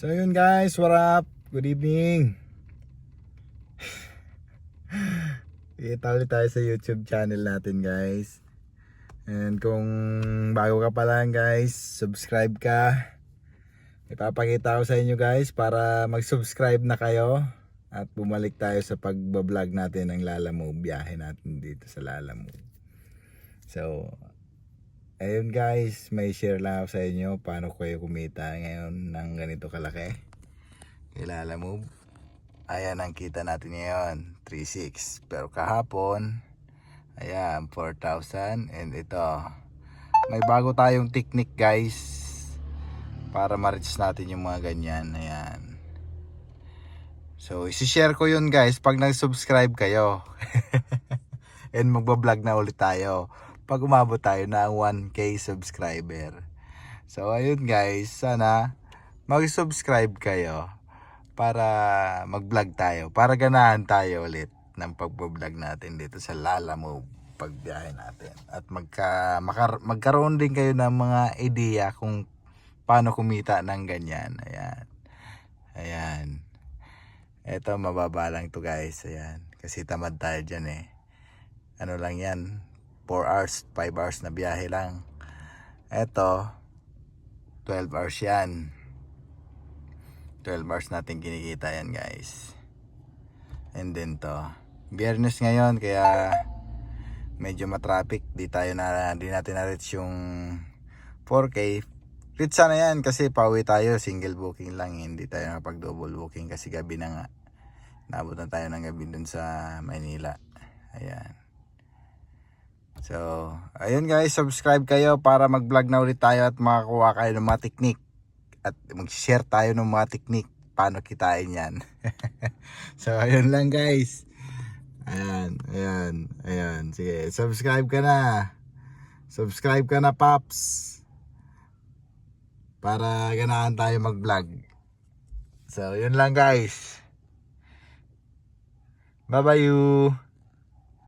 So yun guys, what up? Good evening. Kita ulit tayo sa YouTube channel natin guys. And kung bago ka pa lang guys, subscribe ka. Ipapakita ko sa inyo guys para mag-subscribe na kayo. At bumalik tayo sa pagbablog natin ng Lalamove. Biyahe natin dito sa Lalamove. So, ayun guys, may share lang ako sa inyo paano kayo kumita ngayon ng ganito kalaki kay Lalamove. Ayan ang kita natin ngayon, 3.6. Pero kahapon, ayan, 4,000. And ito, may bago tayong technique guys para ma-reach natin yung mga ganyan. Ayan. So, isi-share ko yun guys pag nag-subscribe kayo. And magbablog na ulit tayo pag umabot tayo ng 1K subscriber. So, ayun guys, sana mag-subscribe kayo para mag-vlog tayo, para ganahan tayo ulit ng pag-vlog natin dito sa Lalamove pagbiyahe natin. At magkaroon din kayo ng mga ideya kung paano kumita ng ganyan. Ayan. Ayan. Eto, mababa lang to guys. Ayan. Kasi tamad tayo dyan eh. Ano lang yan, 4 hours, 5 hours na biyahe lang. Eto, 12 hours yan. 12 hours natin kinikita yan guys. And then to, Biyernes ngayon kaya medyo matraffic. Di natin na-reach yung 4K. Reach sana yan kasi pauwi tayo, single booking lang. Hindi tayo nakapag double booking kasi gabi na nga. Naabot na tayo ng gabi dun sa Maynila. Ayan. So, ayun guys, subscribe kayo para mag-vlog na ulit tayo at makakuha kayo ng mga technique. At mag-share tayo ng mga technique paano kitain yan. So, ayun lang guys. Ayan. Sige, subscribe ka na. Subscribe ka na, Paps. Para ganahan tayo mag-vlog. So, yun lang guys. Bye-bye you.